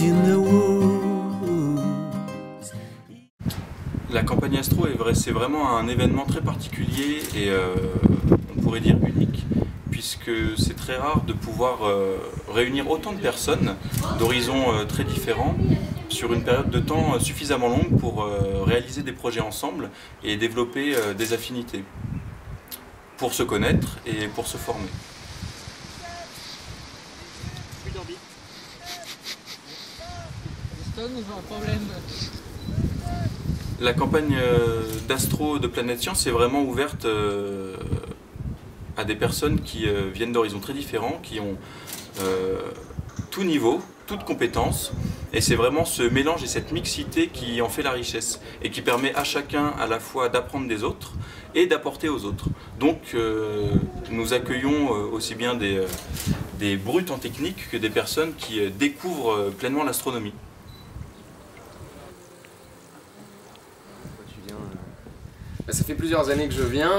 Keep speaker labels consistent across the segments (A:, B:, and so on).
A: in the woods.
B: La campagne Astro, c'est vraiment un événement très particulier et on pourrait dire unique, puisque c'est très rare de pouvoir réunir autant de personnes d'horizons très différents sur une période de temps suffisamment longue pour réaliser des projets ensemble et développer des affinités pour se connaître et pour se former. La campagne d'Astro de Planète Science est vraiment ouverte à des personnes qui viennent d'horizons très différents, qui ont tout niveau, toutes compétences, et c'est vraiment ce mélange et cette mixité qui en fait la richesse et qui permet à chacun à la fois d'apprendre des autres et d'apporter aux autres. Donc nous accueillons aussi bien des brutes en technique que des personnes qui découvrent pleinement l'astronomie.
C: Ça fait plusieurs années que je viens.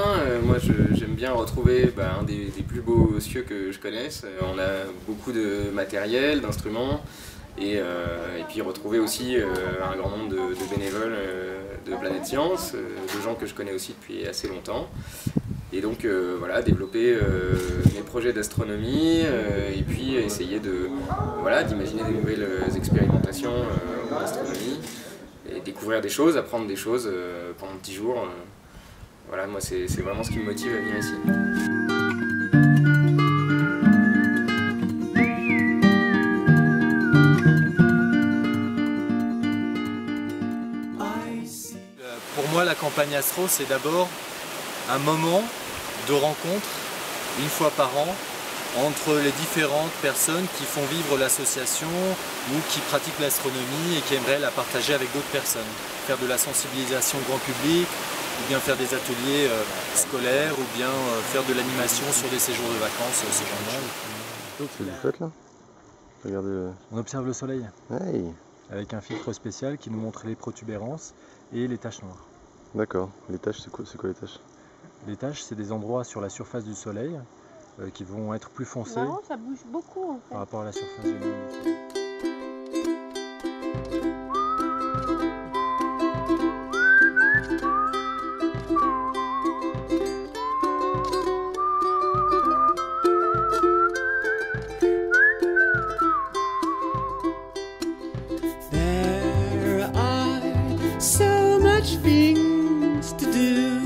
C: Moi, j'aime bien retrouver un des plus beaux cieux que je connaisse. On a beaucoup de matériel, d'instruments, et puis retrouver aussi un grand nombre de bénévoles de Planète Science, de gens que je connais aussi depuis assez longtemps. Et donc voilà, développer mes projets d'astronomie et puis essayer d'imaginer des nouvelles expérimentations en astronomie et découvrir des choses, apprendre des choses pendant 10 jours. Voilà, moi c'est vraiment ce qui me motive à venir ici.
D: Pour moi, la campagne Astro, c'est d'abord un moment de rencontre, une fois par an, entre les différentes personnes qui font vivre l'association ou qui pratiquent l'astronomie et qui aimeraient la partager avec d'autres personnes. Faire de la sensibilisation grand public, ou bien faire des ateliers scolaires, ou bien faire de l'animation sur des séjours de vacances, ce genre de choses.
E: Qu'est-ce que vous faites là? Regardez.
D: On observe le soleil
E: Hey.
D: avec un filtre spécial qui nous montre les protubérances et les taches noires.
E: D'accord. Les taches, c'est quoi les taches?
D: Les taches, c'est des endroits sur la surface du soleil qui vont être plus foncés
F: Non, ça bouge beaucoup en fait.
D: par rapport à la surface du Lune.
A: There are so much things to do,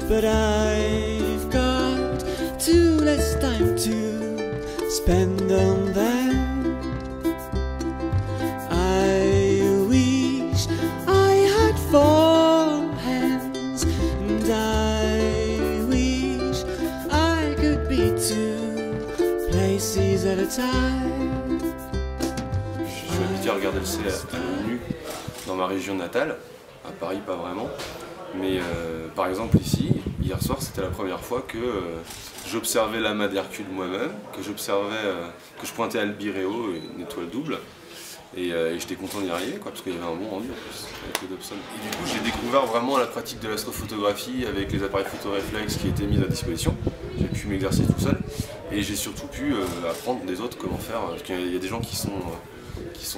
A: but I've got too less time to spend on them. I wish I had 4 hands, and I wish I could be 2 places at a time.
G: Je suis habitué à regarder le ciel à l'œil nu dans ma région natale, à Paris pas vraiment, mais par exemple ici, hier soir c'était la première fois que j'observais l'amas d'Hercule moi-même, que je pointais Albireo, une étoile double, et j'étais content d'y arriver parce qu'il y avait un bon rendu en plus avec le Dobson. Et du coup j'ai découvert vraiment la pratique de l'astrophotographie avec les appareils photoréflexes qui étaient mis à disposition. J'ai pu m'exercer tout seul et j'ai surtout pu apprendre des autres comment faire, parce qu'il y a des gens qui sont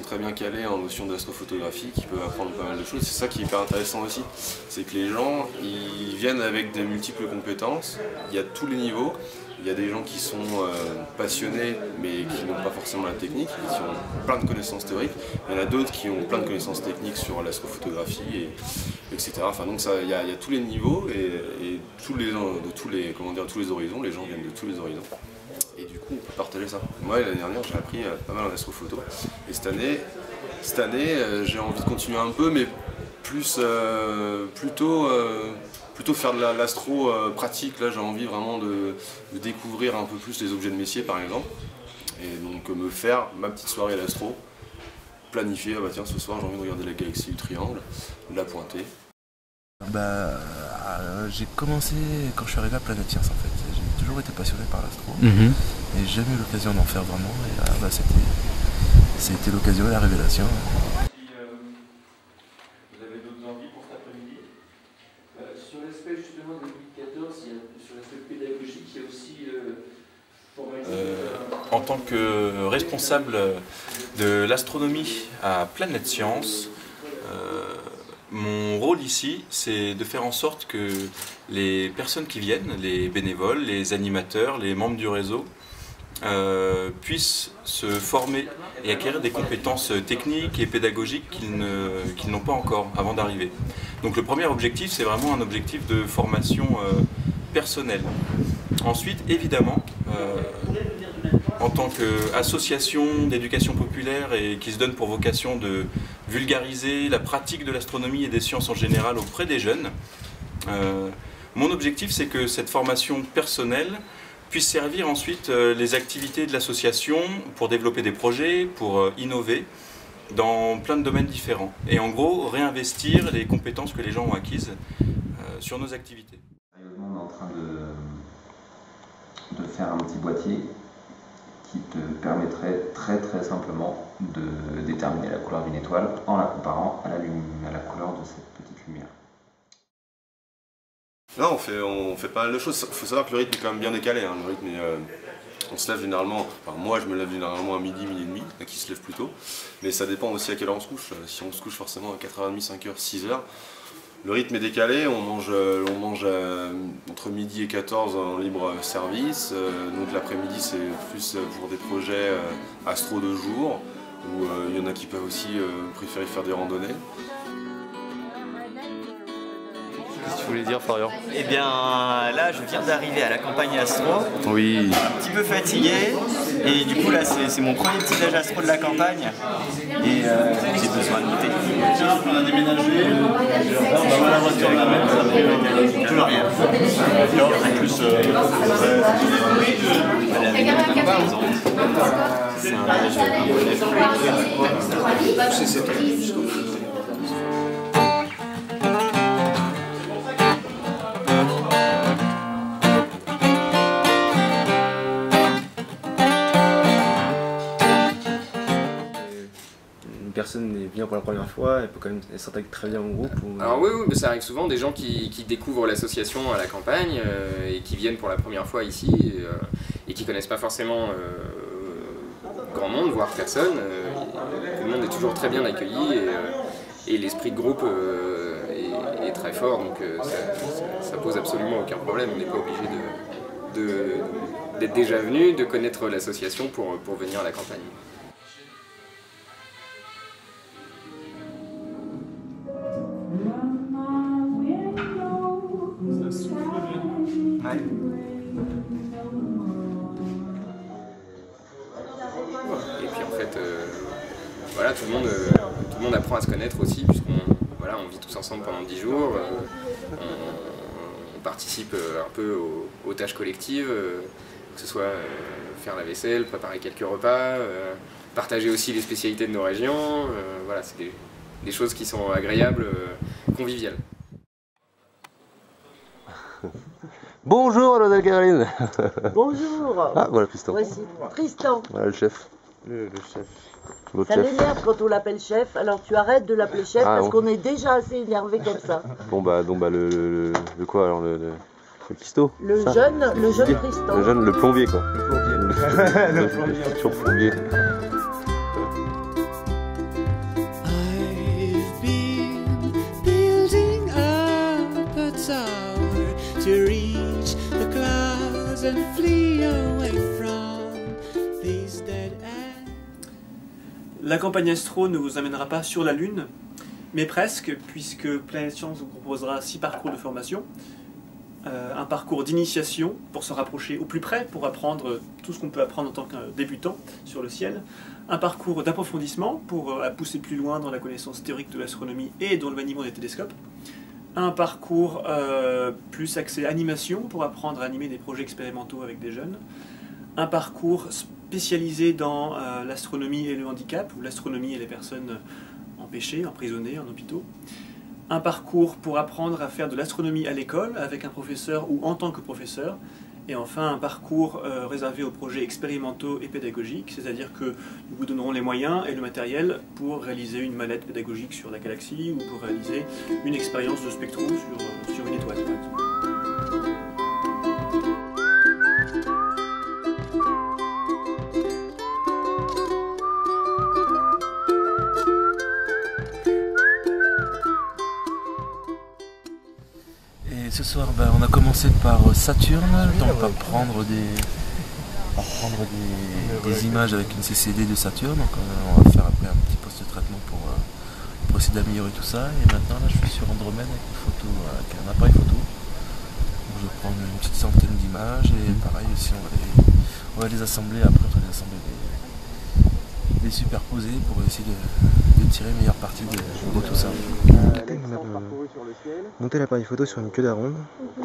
G: très bien calés en notion d'astrophotographie, qui peuvent apprendre pas mal de choses. C'est ça qui est hyper intéressant aussi, c'est que les gens ils viennent avec des multiples compétences, il y a tous les niveaux, il y a des gens qui sont passionnés mais qui n'ont pas forcément la technique, qui ont plein de connaissances théoriques, il y en a d'autres qui ont plein de connaissances techniques sur l'astrophotographie, etc. Enfin, donc il y a tous les niveaux et tous les horizons, les gens viennent de tous les horizons. Et du coup, on peut partager ça. Moi, l'année dernière, j'ai appris pas mal en astrophoto. Et cette année, j'ai envie de continuer un peu, mais plutôt faire de l'astro pratique. Là, j'ai envie vraiment de découvrir un peu plus les objets de Messier, par exemple. Et donc, me faire ma petite soirée d'astro, planifier, ah bah tiens, ce soir, j'ai envie de regarder la galaxie, le triangle, de la pointer.
H: J'ai commencé quand je suis arrivé à Planète Science en fait. J'ai toujours été passionné par l'astro et j'ai jamais eu l'occasion d'en faire vraiment. Et c'était l'occasion et la révélation.
I: Vous avez d'autres envies pour cet après-midi? Sur l'aspect justement de 2014, sur l'aspect pédagogique, il y a aussi
B: En tant que responsable de l'astronomie à Planète Science, mon rôle ici, c'est de faire en sorte que les personnes qui viennent, les bénévoles, les animateurs, les membres du réseau, puissent se former et acquérir des compétences techniques et pédagogiques qu'ils n'ont pas encore avant d'arriver. Donc le premier objectif, c'est vraiment un objectif de formation personnelle. Ensuite, évidemment, en tant qu'association d'éducation populaire et qui se donne pour vocation de vulgariser la pratique de l'astronomie et des sciences en général auprès des jeunes, mon objectif, c'est que cette formation personnelle puisse servir ensuite les activités de l'association pour développer des projets, pour innover dans plein de domaines différents. Et en gros, réinvestir les compétences que les gens ont acquises sur nos activités.
F: On est en train de faire un petit boîtier qui te permettrait très simplement de déterminer la couleur d'une étoile en la comparant à la couleur de cette petite lumière.
G: Là, on fait pas mal de choses. Il faut savoir que le rythme est quand même bien décalé. Hein. Le rythme est, on se lève généralement, enfin moi je me lève généralement à midi, midi et demi, qui se lève plus tôt. Mais ça dépend aussi à quelle heure on se couche. Si on se couche forcément à 4h30, 5h, 6h, le rythme est décalé. On mange entre midi et 14 en libre service. Donc l'après-midi c'est plus pour des projets astro de jour. Où il y en a qui peuvent aussi préférer faire des randonnées.
E: Qu'est-ce que tu voulais dire, Florian?
J: Eh bien, là, je viens d'arriver à la campagne astro.
E: Oui.
J: Un petit peu fatigué. Et du coup, là, c'est mon premier petit déj astro de la campagne. Et j'ai besoin de goûter.
I: On a déménagé. La voiture l'amène, ça fait tout rien. En plus,
J: c'est un déj
E: Personne vient pour la première fois, elle peut quand même s'intègre très bien au groupe.
C: Alors oui, mais ça arrive souvent, des gens qui découvrent l'association à la campagne et qui viennent pour la première fois ici et qui connaissent pas forcément grand monde, voire personne. Le monde est toujours très bien accueilli et l'esprit de groupe est très fort, donc ça pose absolument aucun problème. On n'est pas obligé d'être déjà venu, de connaître l'association pour venir à la campagne. Et puis en fait, voilà, tout le monde apprend à se connaître aussi, puisqu'on on vit tous ensemble pendant 10 jours, on participe un peu aux tâches collectives, que ce soit faire la vaisselle, préparer quelques repas, partager aussi les spécialités de nos régions, voilà, c'est des choses qui sont agréables, conviviales.
E: Bonjour, Mademoiselle Caroline.
K: Bonjour.
E: Ah, voilà Tristan.
K: Voici Tristan.
E: Voilà le chef. Le chef. Votre
K: Ça
E: chef.
K: m'énerve quand on l'appelle chef, alors tu arrêtes de l'appeler chef parce qu'on est déjà assez énervé comme ça.
E: Bon bah, le quoi alors le pisto.
K: Le jeune Tristan.
E: Le jeune, le plombier quoi. Le plombier. Le futur plombier.
A: I've been building up a tower to reach the clouds and flee away from these dead ends.
L: La campagne astro ne vous amènera pas sur la Lune, mais presque, puisque Planète Science vous proposera 6 parcours de formation. Un parcours d'initiation pour se rapprocher au plus près, pour apprendre tout ce qu'on peut apprendre en tant que débutant sur le ciel. Un parcours d'approfondissement pour pousser plus loin dans la connaissance théorique de l'astronomie et dans le maniement des télescopes. Un parcours plus axé animation pour apprendre à animer des projets expérimentaux avec des jeunes. Un parcours spécialisé dans l'astronomie et le handicap, ou l'astronomie et les personnes empêchées, emprisonnées en hôpitaux. Un parcours pour apprendre à faire de l'astronomie à l'école avec un professeur ou en tant que professeur. Et enfin un parcours réservé aux projets expérimentaux et pédagogiques, c'est-à-dire que nous vous donnerons les moyens et le matériel pour réaliser une mallette pédagogique sur la galaxie ou pour réaliser une expérience de spectro sur une étoile, par exemple.
H: ce soir, on a commencé par Saturne, donc par prendre des images avec une CCD de Saturne. Donc on va faire après un petit post-traitement pour essayer d'améliorer tout ça. Et maintenant là je suis sur Andromède avec un appareil photo. Donc, je vais prendre une petite centaine d'images et pareil aussi on va les assembler, après on va les assembler les superposer pour essayer de tirer la meilleure partie de tout ça.
E: On a monté l'appareil photo sur une queue d'aronde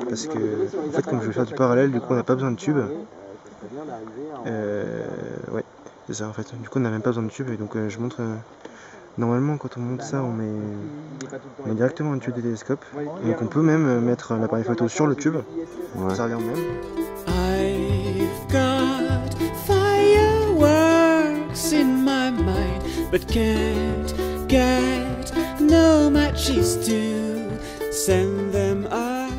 E: parce que en fait comme je vais faire du parallèle, du coup on n'a pas besoin de tube. Ouais, c'est ça en fait. Du coup on n'a même pas besoin de tube et donc je montre. Normalement quand on monte ça on met directement un tube de télescope. Donc on peut même mettre l'appareil photo sur le tube. Ouais. Ça revient au même.
A: I've got fireworks in my mind, but can't get no matches to send them up.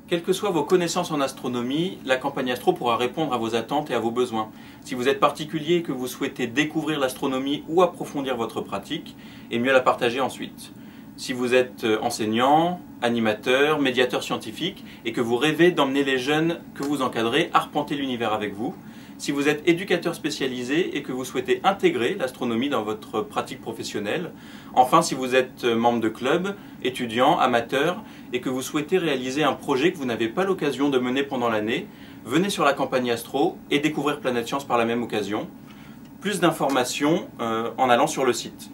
B: Quelles que soient vos connaissances en astronomie, la campagne Astro pourra répondre à vos attentes et à vos besoins. Si vous êtes particulier et que vous souhaitez découvrir l'astronomie ou approfondir votre pratique, et mieux la partager ensuite. Si vous êtes enseignant, animateur, médiateur scientifique et que vous rêvez d'emmener les jeunes que vous encadrez arpenter l'univers avec vous. Si vous êtes éducateur spécialisé et que vous souhaitez intégrer l'astronomie dans votre pratique professionnelle. Enfin, si vous êtes membre de club, étudiant, amateur et que vous souhaitez réaliser un projet que vous n'avez pas l'occasion de mener pendant l'année, venez sur la campagne Astro et découvrir Planète Science par la même occasion. Plus d'informations en allant sur le site.